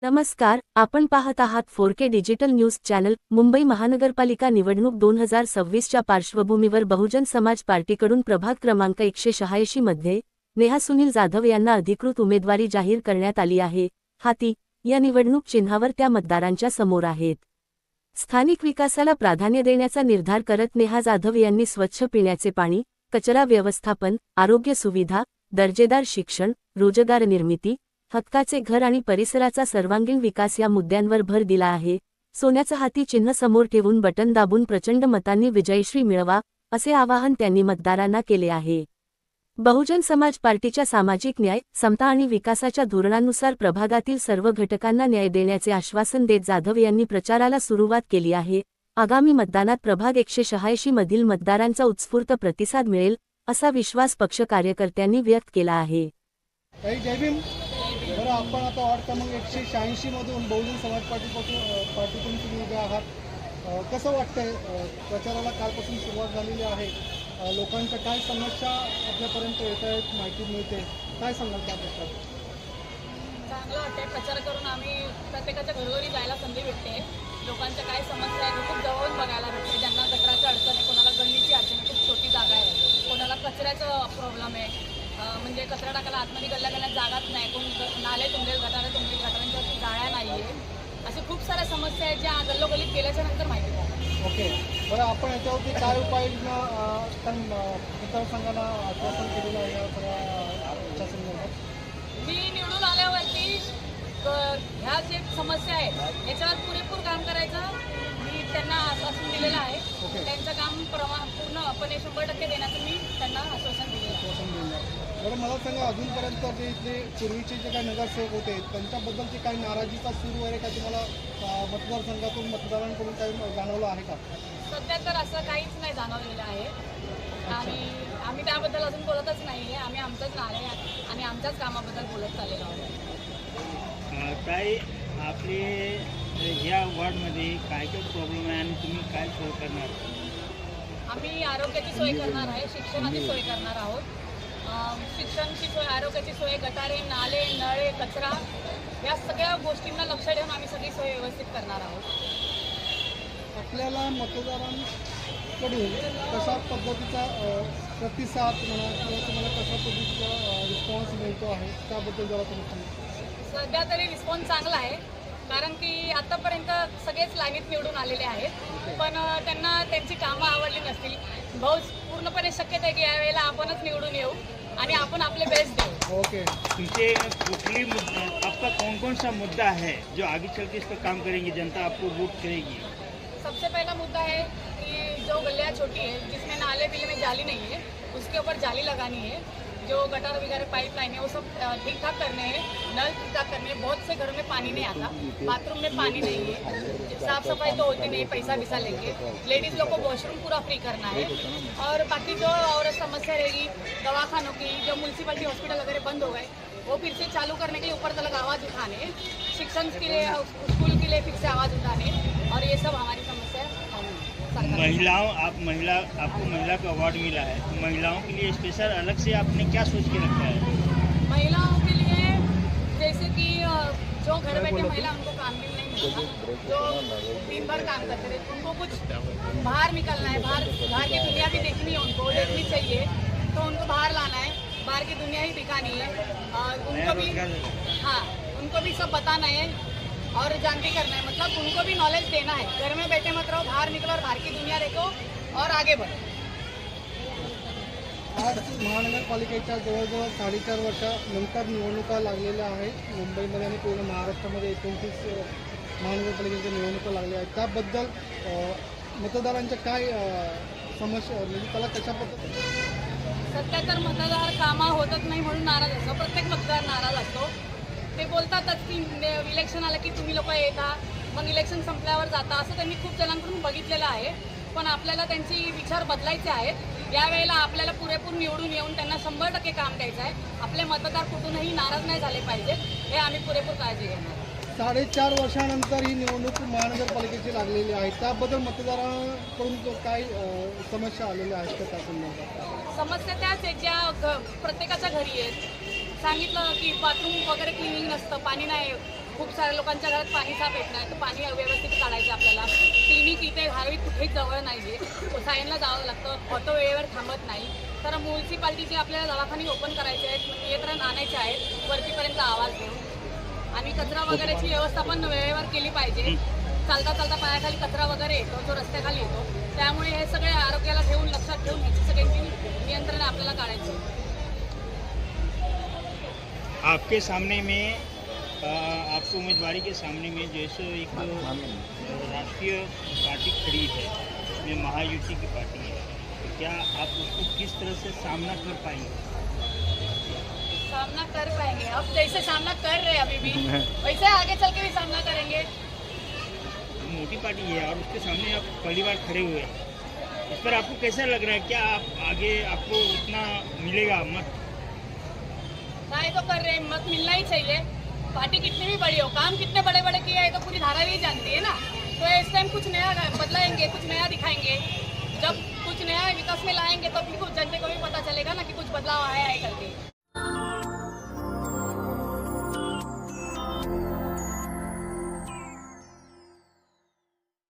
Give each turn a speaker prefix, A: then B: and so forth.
A: नमस्कार, आपण पाहत आहात 4K digital news channel. Mumbai महानगरपालिका निवडणूक 2026च्या पार्श्वभूमीवर बहुजन समाज पार्टीकडून प्रभाग क्रमांक 186 मध्ये नेहा सुनील जाधव यांना अधिकृत उमेदवारी जाहीर करण्यात आली आहे. हाती या निवडणूक चिन्हावर त्या मतदारांच्या समोर आहेत. स्थानिक विकासाला प्राधान्य देण्याचा निर्धार करत नेहा जाधव यांनी स्वच्छ पिण्याचे पाणी, कचरा व्यवस्थापन, आरोग्य सुविधा, दर्जेदार शिक्षण, रोजगार निर्मिती, हक्काचे घर आणि परिसराचा सर्वांगीण विकास या मुद्द्यांवर भर दिला आहे. सोन्याचं हाती चिन्ह समोर ठेवून बटन दाबून प्रचंड मतांनी विजयश्री मिळवा, असे आवाहन त्यांनी मतदारांना केले आहे. बहुजन समाज पार्टीच्या सामाजिक न्याय, समता आणि विकासाच्या धोरणानुसार प्रभागातील सर्व घटकांना न्याय देण्याचे आश्वासन देत जाधव यांनी प्रचाराला सुरुवात केली आहे. आगामी मतदानात प्रभाग 186 मधील मतदारांचा उत्स्फूर्त प्रतिसाद मिळेल, असा विश्वास पक्ष कार्यकर्त्यांनी व्यक्त केला आहे.
B: बरं, आपण आता वार्ड क्रमांक 186 मधून बहुजन समाज पार्टीतून तुम्ही उभे आहात. कसं वाटतंय? प्रचाराला कालपासून सुरुवात झालेली आहे. लोकांच्या काय समस्या आपल्यापर्यंत येत आहेत, माहिती मिळते, काय सांगाल त्याबद्दल?
C: चांगलं वाटतंय. प्रचार करून आम्ही प्रत्येकाच्या घरोघरी जायला संधी भेटते. लोकांच्या काय समस्या आहेत खूप जवळून बघायला भेटते. ज्यांना गटराची अडचण आहे, कोणाला गल्लीची अडचण आहे, खूप छोटी जागा आहे, कोणाला कचऱ्याचं प्रॉब्लेम आहे, म्हणजे कचरा टाकायला आतमध्ये गल्ल्या जागाच नाही, कोण नाले तुंबेल, गटारांच्यावरती जाळ्या नाही आहे. असे खूप साऱ्या समस्या आहेत ज्या गल्लोगल्लीत गेल्याच्या नंतर माहिती पडतात.
B: ओके, बरं, आपण याच्यावरती काय उपाययोजना मतदारसंघाला आश्वासन केलेलं आहे या सगळ्या संदर्भात?
C: मी निवडून आल्यावरती ह्या जे समस्या आहेत याच्यावर पुरेपूर काम करायचं मी त्यांना आश्वासन दिलेलं आहे. त्यांचं काम पूर्णपणे 100% देण्याचं मी त्यांना आश्वासन दिलेलं आहे.
B: बरं, मला सांगा, अजूनपर्यंत जे इथले पूर्वीचे जे काही नगरसेवक होते त्यांच्याबद्दलची काही नाराजीचा सूर वगैरे काय तुम्हाला मतदारसंघातून मतदारांकडून काही जाणवलं आहे का?
C: सध्या तर असं काहीच नाही जाणवलेलं आहे आणि आम्ही त्याबद्दल अजून बोलतच नाही आहे. आम्ही आमचंच नारे आणि आमच्याच कामाबद्दल बोलत चाललेलो आहोत.
D: काय आपले या वॉर्डमध्ये काय काय प्रॉब्लेम आहे आणि तुम्ही काय सोय करणार?
C: आम्ही आरोग्याची सोय करणार आहे, शिक्षणाची सोय करणार आहोत. शिक्षणाची सोय, आरोग्याची सोय, गटारे, नाले, नळे, कचरा या सगळ्या गोष्टींना लक्ष ठेवून आम्ही सगळी सोय व्यवस्थित करणार आहोत.
B: आपल्याला मतदारांकडून कशा पद्धतीचा प्रतिसाद म्हणा किंवा तुम्हाला कशा पद्धतीचा रिस्पॉन्स मिळतो आहे त्याबद्दल जरा तुम्ही सांगा.
C: सध्या तरी रिस्पॉन्स चांगला आहे, कारण की आतापर्यंत सगळेच लाईनीत निवडून आलेले आहेत, पण त्यांना त्यांची कामं आवडली नसतील. पूर्णपणे शक्यता आहे की यावेळेला आपणच निवडून येऊ आणि आपण आपले बेस्ट देऊ.
B: ओके,
D: तुमचे कुठली आपका कौन कौन सा मुद्दा है जो आगे चल के इस पर काम करेंगे, जनता आपको वोट करेगी?
C: सबसे पहला मुद्दा है कि जो गलियाँ छोटी है जिसमें नाले बिले में जाली नहीं है उसके ऊपर जाली लगानी है. जो गटर वगैरह पाइपलाइन है वो सब ठीक ठाक करने हैं, नल ठीक ठाक करने हैं. बहुत से घरों में पानी नहीं आता, बाथरूम में पानी नहीं है, साफ सफाई तो होती नहीं, पैसा विसा लेंगे. लेडीज़ लोग को वॉशरूम पूरा फ्री करना है. और बाकी जो और समस्या रहेगी दवाखानों की, जो म्यूनसिपलिटी हॉस्पिटल वगैरह बंद हो गए वो फिर से चालू करने के लिए ऊपर तक आवाज़ उठाने, शिक्षण के लिए, स्कूल के लिए फिर से आवाज़ उठाने, और ये सब हमारी समस्या है.
D: महिलाओं, आपको महिला का अवार्ड मिला है, महिलाओं के लिए स्पेशल अलग से आपने क्या सोच के रखा है?
C: महिलाओं के लिए जैसे कि जो घर बैठे महिला उनको काम भी नहीं मिलता, जो दिन भर काम करते रहे, उनको कुछ बाहर निकलना है, बाहर की दुनिया भी देखनी है, उनको देखनी चाहिए, तो उनको बाहर लाना है, बाहर की दुनिया ही दिखानी है. उनको भी सब बताना है और जानकारी करना है, मतलब उनको भी नॉलेज देना है. घर में बैठे मत रहो, बाहर निकलो और बाहर की दुनिया देखो और आगे बढ़ो.
B: आज महानगरपालिकेच्या जवळजवळ 4.5 वर्षानंतर निवडणुका लागलेल्या आहेत. मुंबईमध्ये आणि पूर्ण महाराष्ट्रामध्ये 29 महानगरपालिकेच्या निवडणुका लागल्या आहेत. त्याबद्दल मतदारांच्या काय समस्या, म्हणजे त्याला कशा पद्धतीने?
C: सध्या तर मतदार कामा होतच नाही म्हणून नाराज असतो. प्रत्येक मतदार नाराज असतो. ते बोलतातच की इलेक्शन आलं की तुम्ही लोक येता, मग इलेक्शन संपल्यावर जाता, असं त्यांनी खूप जणांकडून बघितलेलं आहे. पण आपल्याला त्यांची विचार बदलायचे आहेत. यावेळेला आपल्याला पुरेपूर निवडून येऊन त्यांना 100% काम द्यायचं आहे. आपले मतदार कुठूनही नाराज नाही झाले पाहिजेत, हे आम्ही पुरेपूर काळजी घेणार.
B: 4.5 वर्षानंतर ही निवडणूक महानगरपालिकेची लागलेली आहे. त्याबद्दल मतदारांकडून काय समस्या आलेल्या आहेत त्या संदर्भात?
C: समस्या त्याच आहेत ज्या प्रत्येकाच्या घरी आहेत. सांगितलं की बाथरूम वगैरे क्लिनिंग नसतं, पाणी नाही, खूप साऱ्या लोकांच्या घरात पाणी साफ येत नाही, तर पाणी व्यवस्थित काढायचं आपल्याला. क्लिनिक इथे धारावीत कुठेच जवळ नाही आहे, सायनला जावं लागतं, ऑटो वेळेवर थांबत नाही. तर म्युन्सिपाल्टीचे आपल्याला दवाखाने ओपन करायचे आहेत, नियंत्रण आणायचे आहेत वरतीपर्यंत आवाज देऊन. आणि कचरा वगैरेची व्यवस्था पण वेळेवर केली पाहिजे. चालता चालता पायाखाली कचरा वगैरे येतो, जो रस्त्याखाली येतो, त्यामुळे हे सगळे आरोग्याला ठेवून लक्षात ठेवून ह्याची सगळ्यांची नियंत्रण आपल्याला काढायचं.
D: आपके सामने में आपको उम्मीदवारी के सामने में जैसे एक राष्ट्रीय पार्टी खड़ी है, में महायुति की पार्टी है, तो क्या आप उसको किस तरह से सामना कर पाएंगे?
C: सामना कर पाएंगे, अब जैसे सामना कर रहे हैं अभी भी वैसे आगे चल के भी सामना करेंगे.
D: मोटी पार्टी है और उसके सामने आप पहली बार खड़े हुए हैं, इस पर आपको कैसा लग रहा है? क्या आप आगे आपको उतना मिलेगा मत?
C: ट्राई तो कर रहे हैं, मत मिलना ही चाहिए. पार्टी कितनी भी बड़ी हो, काम कितने बड़े बड़े किए हैं तो पूरी धारावी ही जानती है ना. तो इस टाइम कुछ नया बदलाएंगे, कुछ नया दिखाएंगे. जब कुछ नया विकास में लाएंगे तब भी कुछ जनता को भी पता चलेगा.